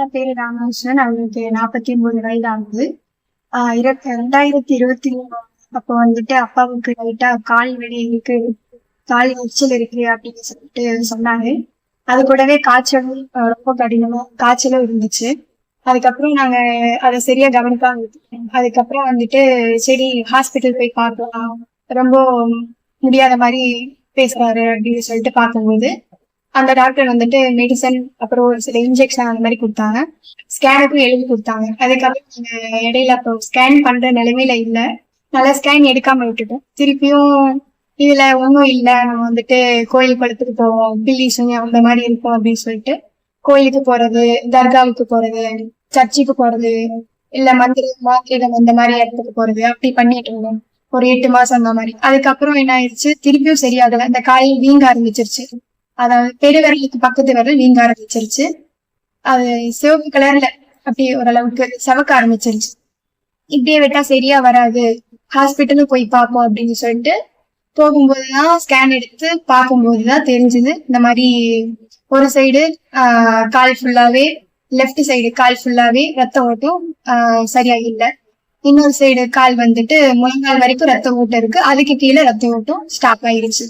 என் பேரு ராமகிருஷ்ணன். அவங்களுக்கு 49 வயது ஆகுது. 2023 அப்போ வந்துட்டு அப்பாவுக்கு லைட்டா கால் வலி இருக்கு, கால் எரிச்சல் இருக்கு அப்படின்னு சொல்லிட்டு சொன்னாங்க. அது கூடவே காய்ச்சலும் ரொம்ப கடினமா காய்ச்சலும் இருந்துச்சு. அதுக்கப்புறம் நாங்க அதை சரியா கவனிக்காம விட்டுட்டோம். அதுக்கப்புறம் வந்துட்டு சரி ஹாஸ்பிட்டல் போய் பார்க்கலாம், ரொம்ப முடியாத மாதிரி பேசுறாரு அப்படின்னு சொல்லிட்டு பார்க்கும்போது அந்த டாக்டர் வந்துட்டு மெடிசன் அப்புறம் ஒரு சில இன்ஜெக்ஷன் அந்த மாதிரி கொடுத்தாங்க. ஸ்கேனுக்கும் எழுதி கொடுத்தாங்க. அதுக்கப்புறம் நாங்க இடையில அப்போ ஸ்கேன் பண்ற நிலைமையில இல்ல, நல்லா ஸ்கேன் எடுக்காம விட்டுட்டோம். திருப்பியும் இதுல ஒன்றும் இல்லை, நம்ம வந்துட்டு கோயில் குளத்துக்கு போவோம், பில்லி சுனியம் அந்த மாதிரி இருக்கும் அப்படின்னு சொல்லிட்டு கோயிலுக்கு போறது, தர்காவுக்கு போறது, சர்ச்சுக்கு போறது, இல்ல மாந்திரிகம் அந்த மாதிரி இடத்துக்கு போறது அப்படி பண்ணிட்டு இருந்தோம் ஒரு 8 மாசம் அந்த மாதிரி. அதுக்கப்புறம் என்ன ஆயிடுச்சு, திருப்பியும் சரியாகல. அந்த கால் வீங்க ஆரம்பிச்சிருச்சு. அதாவது பெருவிரலுக்கு பக்கத்து விரல் வீங்க ஆரம்பிச்சிருச்சு. அது சிவப்பு கலர்ல அப்படியே ஓரளவுக்கு செவக்க ஆரம்பிச்சிருச்சு. இப்படியே விட்டா சரியா வராது, ஹாஸ்பிட்டலும் போய் பார்ப்போம் அப்படின்னு சொல்லிட்டு போகும்போதுதான் ஸ்கேன் எடுத்து பார்க்கும்போதுதான் தெரிஞ்சது இந்த மாதிரி ஒரு சைடு கால் ஃபுல்லாவே, லெஃப்ட் சைடு கால் ஃபுல்லாவே ரத்த ஓட்டம் சரியா இல்லை. இன்னொரு சைடு கால் வந்துட்டு முழங்கால் வரைக்கும் ரத்த ஓட்டம் இருக்கு, அதுக்கு கீழே ரத்த ஓட்டம் ஸ்டாப் ஆயிருச்சு.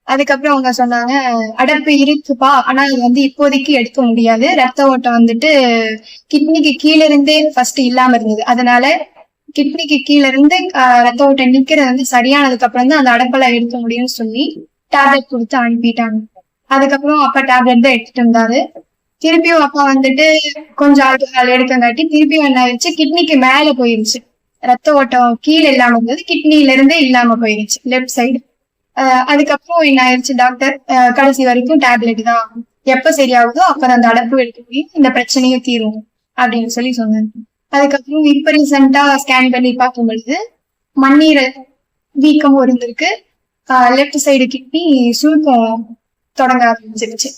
அதுக்கப்புறம் அவங்க சொன்னாங்க, அடைப்பு இருக்குப்பா, ஆனா இது வந்து இப்போதைக்கு எடுக்க முடியாது, ரத்த ஓட்டம் வந்துட்டு கிட்னிக்கு கீழே இருந்தே ஃபர்ஸ்ட் இல்லாம இருந்தது, அதனால கிட்னிக்கு கீழே இருந்து ரத்த ஓட்டம் நிக்கிறது வந்து சரியானதுக்கு அப்புறம் தான் அந்த அடைப்பெல்லாம் எடுக்க முடியும்னு சொல்லி டேப்லெட் கொடுத்து அனுப்பிட்டாங்க. அதுக்கப்புறம் அப்பா டேப்லெட் தான் எடுத்துட்டு இருந்தாரு. திருப்பியும் அப்பா வந்துட்டு கொஞ்சம் ஆல்கஹால் எடுக்கங்காட்டி திருப்பியும் என்ன ஆயிடுச்சு, கிட்னிக்கு மேல போயிருச்சு. ரத்த ஓட்டம் கீழே இல்லாம இருந்தது, கிட்னில இருந்தே இல்லாம போயிருச்சு லெப்ட் சைடு. அதுக்கப்புறம் என்ன ஆயிடுச்சு, டாக்டர் கடைசி வரைக்கும் டேப்லெட் தான், எப்ப சரியாகுதோ அப்ப அந்த அடைப்பு எடுக்க முடியும், இந்த பிரச்சனையும் தீரும் அப்படின்னு சொல்லி சொன்னாங்க. அதுக்கப்புறம் இப்ப ரீசெண்டா ஸ்கேன் பண்ணி பார்க்கும் பொழுது மண்ணீரல் வீக்கமும் இருந்திருக்கு, லெப்ட் சைடு கிட்னி சுருக்க தொடங்க ஆரம்பிச்சிருச்சு.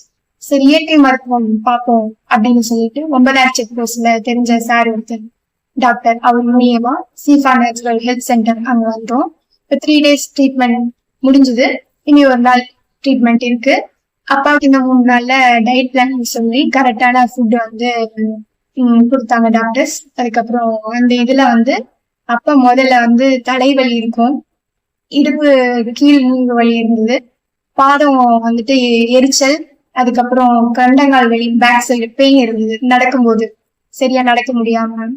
சரி இயற்கை மருத்துவம் பார்ப்போம் அப்படின்னு சொல்லிட்டு 9th செக் போஸ்ட்ல தெரிஞ்ச சார் ஒருத்தர் டாக்டர், அவர் மூலியமா சீஃபா நேச்சுரல் ஹெல்த் சென்டர் அங்க வந்தோம். இப்போ 3 days ட்ரீட்மெண்ட் முடிஞ்சது, இனி ஒரு நாள் ட்ரீட்மெண்ட் இருக்கு. அப்பாவுக்கு இந்த 3 நாள்ல டயட் பிளான் சொல்லி கரெக்டான ஃபுட் வந்து கொடுத்தாங்க டாக்டர்ஸ். அதுக்கப்புறம் அந்த இதுல வந்து அப்பா முதல்ல வந்து தலைவலி இருக்கும், இடுப்பு கீழ் மூங்கு வலி இருந்தது, பாதம் வந்துட்டு எரிச்சல், அதுக்கப்புறம் கண்டங்கால் வலி, பேக் சைடு பெயின் இருந்தது, நடக்கும்போது சரியா நடக்க முடியாம,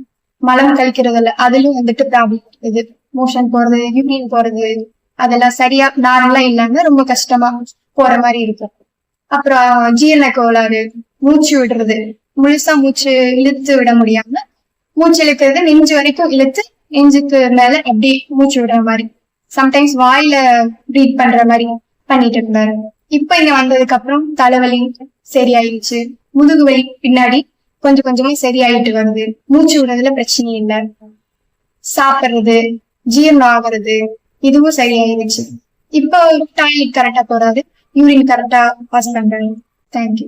மலம் கழிக்கிறதுல அதுலயும் வந்துட்டு ப்ராப்ளம் இருந்தது, மோஷன் போறது, யூரின் போறது அதெல்லாம் சரியா நார்மலா இல்லாம ரொம்ப கஷ்டமா போற மாதிரி இருக்கும். அப்புறம் ஜீரண கோளாறு, மூச்சு விடுறது, முழுசா மூச்சு இழுத்து விட முடியாம, மூச்சு இழுக்கிறது நெஞ்சு வரைக்கும் இழுத்து நெஞ்சுக்கு மேல அப்படி மூச்சு விடுற மாதிரி, சம்டைம்ஸ் வாயில ப்ரீத் பண்ற மாதிரி பண்ணிட்டு இருந்தாரு. இப்ப இங்க வந்ததுக்கு அப்புறம் தலைவலி சரியாயிடுச்சு, முதுகு வலி பின்னாடி கொஞ்சம் கொஞ்சமா சரியாயிட்டு வருது, மூச்சு விடுறதுல பிரச்சனை இல்லை, சாப்பிடுறது ஜீரணம் ஆகுறது இதுவும் சரியாயிருச்சு. இப்போ டாய்லெட் கரெக்டா போறாரு, யூரின் கரெக்டா பாஸ் பண்றாங்க. தேங்க்யூ.